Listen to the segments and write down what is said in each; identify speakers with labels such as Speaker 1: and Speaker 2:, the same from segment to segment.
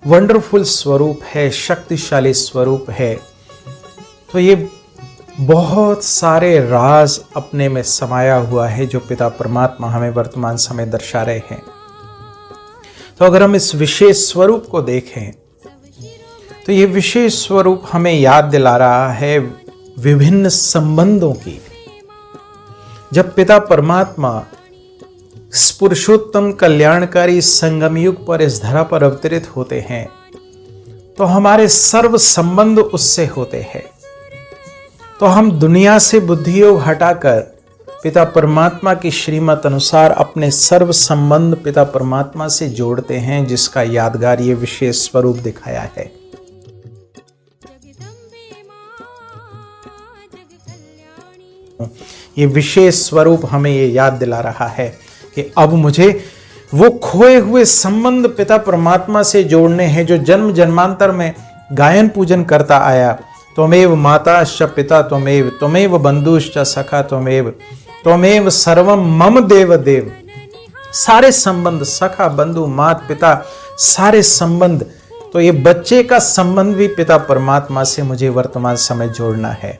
Speaker 1: Wonderful स्वरूप है, शक्तिशाली स्वरूप है। तो ये बहुत सारे राज अपने में समाया हुआ है जो पिता परमात्मा हमें वर्तमान समय दर्शा रहे हैं। तो अगर हम इस विशेष स्वरूप को देखें तो ये विशेष स्वरूप हमें याद दिला रहा है विभिन्न संबंधों की। जब पिता परमात्मा इस पुरुषोत्तम कल्याणकारी संगम युग पर इस धरा पर अवतरित होते हैं तो हमारे सर्व संबंध उससे होते हैं। तो हम दुनिया से बुद्धि योग हटाकर पिता परमात्मा की श्रीमत अनुसार अपने सर्व संबंध पिता परमात्मा से जोड़ते हैं, जिसका यादगार ये विशेष स्वरूप दिखाया है। ये विशेष स्वरूप हमें ये याद दिला रहा है कि अब मुझे वो खोए हुए संबंध पिता परमात्मा से जोड़ने हैं जो जन्म जन्मांतर में गायन पूजन करता आया। त्वमेव माताश्च पिता त्वमेव, त्वमेव बंधुश्च सखा त्वमेव, त्वमेव सर्वम मम देव देव। सारे संबंध, सखा, बंधु, मात, पिता, सारे संबंध। तो ये बच्चे का संबंध भी पिता परमात्मा से मुझे वर्तमान समय जोड़ना है।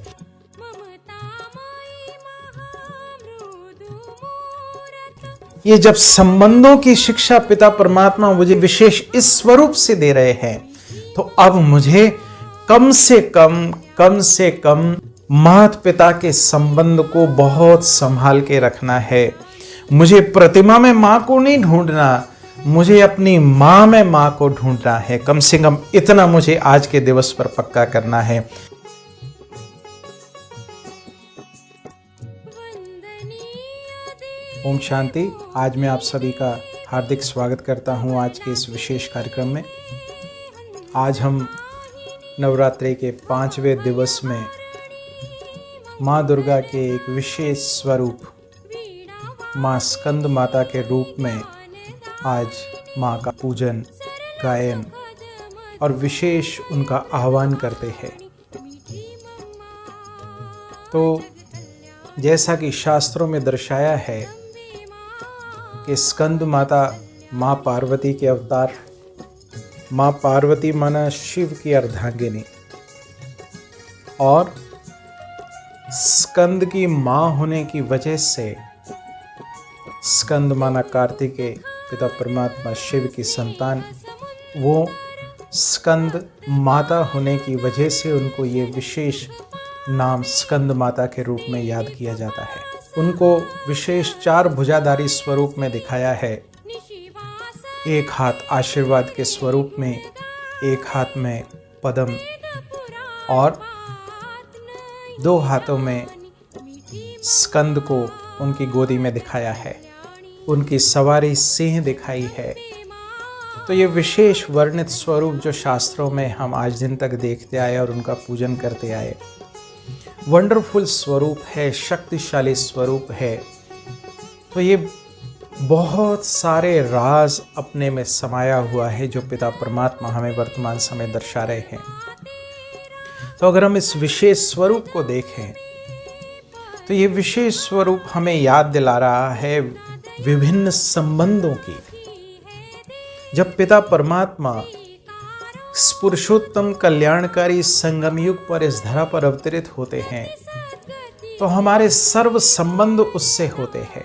Speaker 1: ये जब संबंधों की शिक्षा पिता परमात्मा मुझे विशेष इस स्वरूप से दे रहे हैं तो अब मुझे कम से कम माता पिता के संबंध को बहुत संभाल के रखना है। मुझे प्रतिमा में मां को नहीं ढूंढना, मुझे अपनी मां में मां को ढूंढना है। कम से कम इतना मुझे आज के दिवस पर पक्का करना है। ओम शांति। आज मैं आप सभी का हार्दिक स्वागत करता हूं आज के इस विशेष कार्यक्रम में। आज हम नवरात्रि के 5वें दिवस में माँ दुर्गा के एक विशेष स्वरूप माँ स्कंद माता के रूप में आज माँ का पूजन, गायन और विशेष उनका आह्वान करते हैं। तो जैसा कि शास्त्रों में दर्शाया है कि स्कंद माता माँ पार्वती के अवतार, माँ पार्वती माना शिव की अर्धांगिनी, और स्कंद की माँ होने की वजह से स्कंद माना कार्तिकेय, पिता परमात्मा शिव की संतान, वो स्कंद माता होने की वजह से उनको ये विशेष नाम स्कंद माता के रूप में याद किया जाता है। उनको विशेष 4 भुजाधारी स्वरूप में दिखाया है। एक हाथ आशीर्वाद के स्वरूप में, एक हाथ में पद्म और 2 हाथों में स्कंद को उनकी गोदी में दिखाया है। उनकी सवारी सिंह दिखाई है। तो ये विशेष वर्णित स्वरूप जो शास्त्रों में हम आज दिन तक देखते आए और उनका पूजन करते आए, वंडरफुल स्वरूप है, शक्तिशाली स्वरूप है। तो ये बहुत सारे राज अपने में समाया हुआ है जो पिता परमात्मा हमें वर्तमान समय दर्शा रहे हैं। तो अगर हम इस विशेष स्वरूप को देखें तो ये विशेष स्वरूप हमें याद दिला रहा है विभिन्न संबंधों की। जब पिता परमात्मा इस पुरुषोत्तम कल्याणकारी संगम युग पर इस धरा पर अवतरित होते हैं तो हमारे सर्व संबंध उससे होते हैं।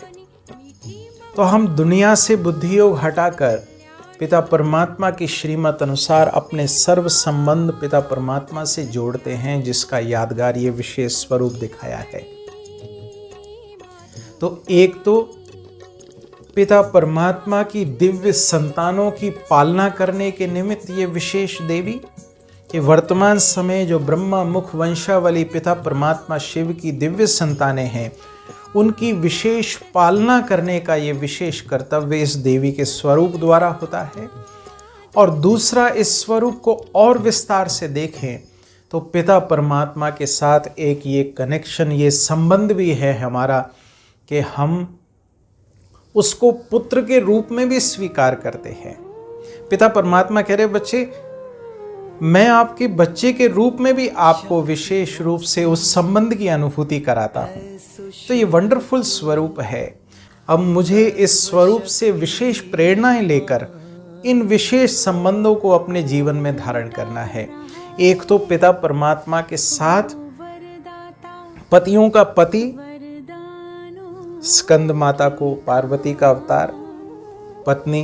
Speaker 1: तो हम दुनिया से बुद्धि योग हटाकर पिता परमात्मा की श्रीमत अनुसार अपने सर्व संबंध पिता परमात्मा से जोड़ते हैं, जिसका यादगार ये विशेष स्वरूप दिखाया है। तो एक तो पिता परमात्मा की दिव्य संतानों की पालना करने के निमित्त ये विशेष देवी कि वर्तमान समय जो ब्रह्मा मुख वंशावली पिता परमात्मा शिव की दिव्य संतानें हैं, उनकी विशेष पालना करने का ये विशेष कर्तव्य इस देवी के स्वरूप द्वारा होता है। और दूसरा, इस स्वरूप को और विस्तार से देखें तो पिता परमात्मा के साथ एक ये कनेक्शन, ये संबंध भी है हमारा कि हम उसको पुत्र के रूप में भी स्वीकार करते हैं। पिता परमात्मा कह रहे, बच्चे मैं आपके बच्चे के रूप में भी आपको विशेष रूप से उस संबंध की अनुभूति कराता हूं। तो ये वंडरफुल स्वरूप है। अब मुझे इस स्वरूप से विशेष प्रेरणाएं लेकर इन विशेष संबंधों को अपने जीवन में धारण करना है। एक तो पिता परमात्मा के साथ पतियों का पति, स्कंद माता को पार्वती का अवतार, पत्नी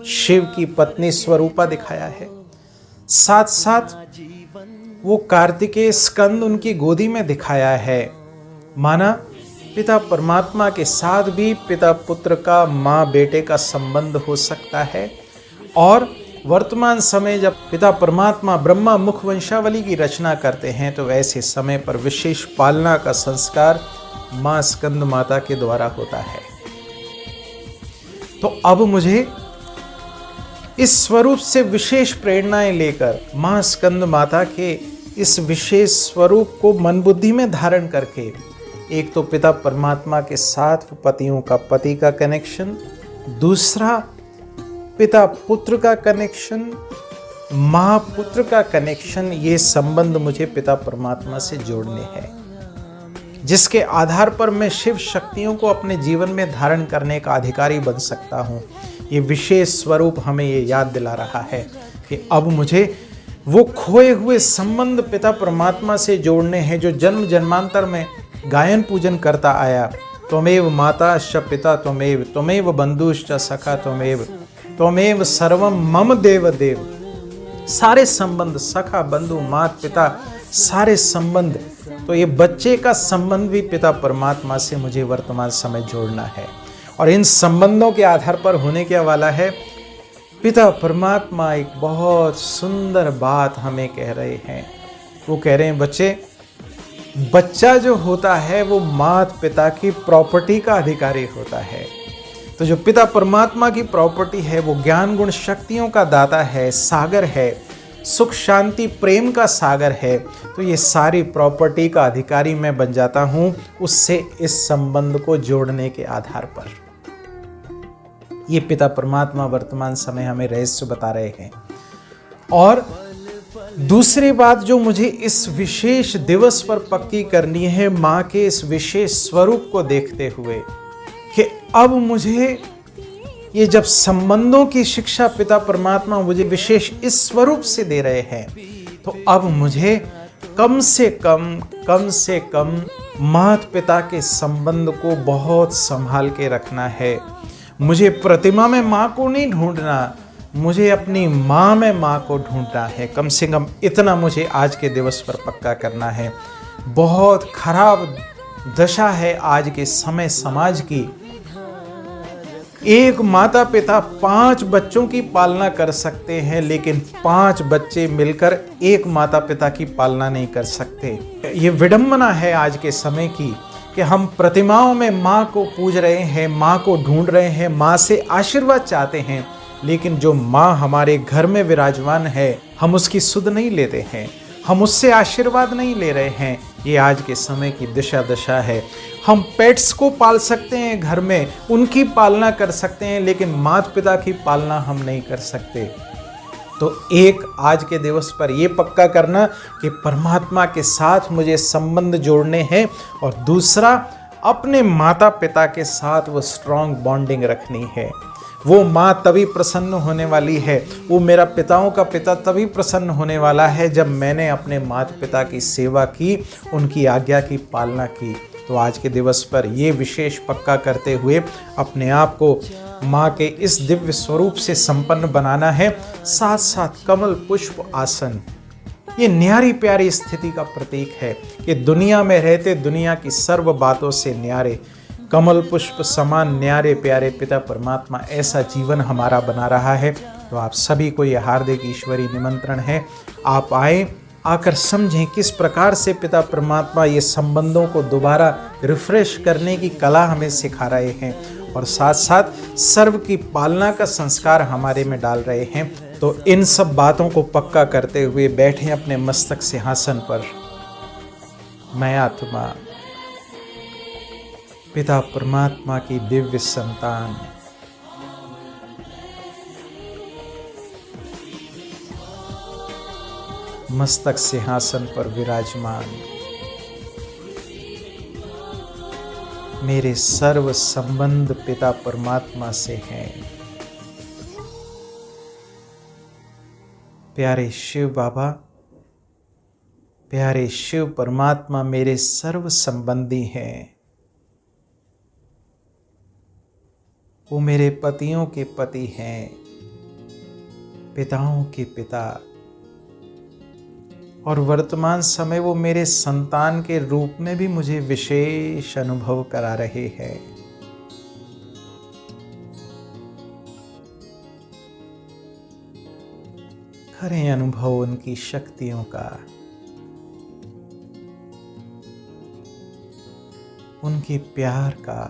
Speaker 1: शिव की पत्नी स्वरूपा दिखाया है। साथ साथ वो कार्तिकेय स्कंद उनकी गोदी में दिखाया है। माना पिता परमात्मा के साथ भी पिता पुत्र का, माँ बेटे का संबंध हो सकता है। और वर्तमान समय जब पिता परमात्मा ब्रह्मा मुख वंशावली की रचना करते हैं तो ऐसे समय पर विशेष पालना का संस्कार माँ स्कंद माता के द्वारा होता है। तो अब मुझे इस स्वरूप से विशेष प्रेरणाएं लेकर माँ स्कंद माता के इस विशेष स्वरूप को मन बुद्धि में धारण करके, एक तो पिता परमात्मा के साथ पतियों का पति का कनेक्शन, दूसरा पिता पुत्र का कनेक्शन, माँ पुत्र का कनेक्शन, ये संबंध मुझे पिता परमात्मा से जोड़ने हैं, जिसके आधार पर मैं शिव शक्तियों को अपने जीवन में धारण करने का अधिकारी बन सकता हूँ। ये विशेष स्वरूप हमें ये याद दिला रहा है कि अब मुझे वो खोए हुए संबंध पिता परमात्मा से जोड़ने हैं जो जन्म जन्मांतर में गायन पूजन करता आया। त्वमेव माताश्च पिता त्वमेव, त्वमेव बंधुश्च सखा त्वमेव, त्वमेव सर्वम मम देव देव। सारे संबंध, सखा, बंधु, माता, पिता, सारे संबंध। तो ये बच्चे का संबंध भी पिता परमात्मा से मुझे वर्तमान समय जोड़ना है। और इन संबंधों के आधार पर होने क्या वाला है, पिता परमात्मा एक बहुत सुंदर बात हमें कह रहे हैं। वो कह रहे हैं बच्चा जो होता है वो माता पिता की प्रॉपर्टी का अधिकारी होता है। तो जो पिता परमात्मा की प्रॉपर्टी है वो ज्ञान गुण शक्तियों का दाता है, सागर है, सुख शांति प्रेम का सागर है। तो ये सारी प्रॉपर्टी का अधिकारी मैं बन जाता हूँ उससे इस संबंध को जोड़ने के आधार पर। ये पिता परमात्मा वर्तमान समय हमें रहस्य बता रहे हैं। और दूसरी बात जो मुझे इस विशेष दिवस पर पक्की करनी है, माँ के इस विशेष स्वरूप को देखते हुए, कि अब मुझे ये जब संबंधों की शिक्षा पिता परमात्मा मुझे विशेष इस स्वरूप से दे रहे हैं, तो अब मुझे कम से कम माता पिता के संबंध को बहुत संभाल के रखना है। मुझे प्रतिमा में माँ को नहीं ढूंढना, मुझे अपनी माँ में माँ को ढूंढना है। कम से कम इतना मुझे आज के दिवस पर पक्का करना है। बहुत खराब दशा है आज के समय समाज की। एक माता पिता 5 बच्चों की पालना कर सकते हैं, लेकिन 5 बच्चे मिलकर एक माता पिता की पालना नहीं कर सकते। ये विडंबना है आज के समय की कि हम प्रतिमाओं में माँ को पूज रहे हैं, माँ को ढूंढ रहे हैं, माँ से आशीर्वाद चाहते हैं, लेकिन जो माँ हमारे घर में विराजमान है हम उसकी सुध नहीं लेते हैं, हम उससे आशीर्वाद नहीं ले रहे हैं। ये आज के समय की दशा है। हम पेट्स को पाल सकते हैं घर में, उनकी पालना कर सकते हैं, लेकिन माता पिता की पालना हम नहीं कर सकते। तो एक आज के दिवस पर यह पक्का करना कि परमात्मा के साथ मुझे संबंध जोड़ने हैं, और दूसरा अपने माता पिता के साथ वो स्ट्रॉन्ग बॉन्डिंग रखनी है। वो माँ तभी प्रसन्न होने वाली है, वो मेरा पिताओं का पिता तभी प्रसन्न होने वाला है जब मैंने अपने माता पिता की सेवा की, उनकी आज्ञा की पालना की। तो आज के दिवस पर ये विशेष पक्का करते हुए अपने आप को माँ के इस दिव्य स्वरूप से संपन्न बनाना है। साथ साथ कमल पुष्प आसन, ये न्यारी प्यारी स्थिति का प्रतीक है कि दुनिया में रहते दुनिया की सर्व बातों से न्यारे, कमल पुष्प समान न्यारे प्यारे पिता परमात्मा ऐसा जीवन हमारा बना रहा है। तो आप सभी को यह हार्दिक ईश्वरी निमंत्रण है, आप आए, आकर समझें किस प्रकार से पिता परमात्मा ये संबंधों को दोबारा रिफ्रेश करने की कला हमें सिखा रहे हैं, और साथ साथ सर्व की पालना का संस्कार हमारे में डाल रहे हैं। तो इन सब बातों को पक्का करते हुए बैठें अपने मस्तक सिंहासन पर। मैं आत्मा पिता परमात्मा की दिव्य संतान, मस्तक सिंहासन पर विराजमान, मेरे सर्व संबंध पिता परमात्मा से हैं। प्यारे शिव बाबा, प्यारे शिव परमात्मा मेरे सर्व संबंधी हैं। वो मेरे पतियों के पति हैं, पिताओं के पिता, और वर्तमान समय वो मेरे संतान के रूप में भी मुझे विशेष अनुभव करा रहे हैं। करें अनुभव उनकी शक्तियों का, उनके प्यार का।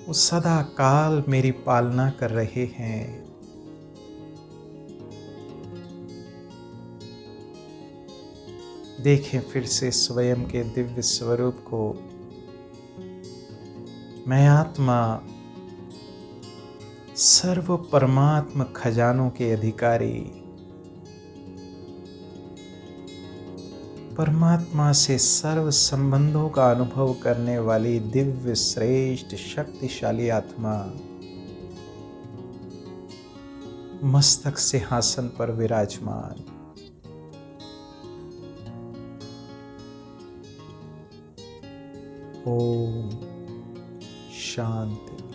Speaker 1: वो सदा काल मेरी पालना कर रहे हैं। देखें फिर से स्वयं के दिव्य स्वरूप को। मैं आत्मा सर्व परमात्म खजानों के अधिकारी, परमात्मा से सर्व संबंधों का अनुभव करने वाली दिव्य श्रेष्ठ शक्तिशाली आत्मा मस्तक सिंहासन पर विराजमान। ओम शांति।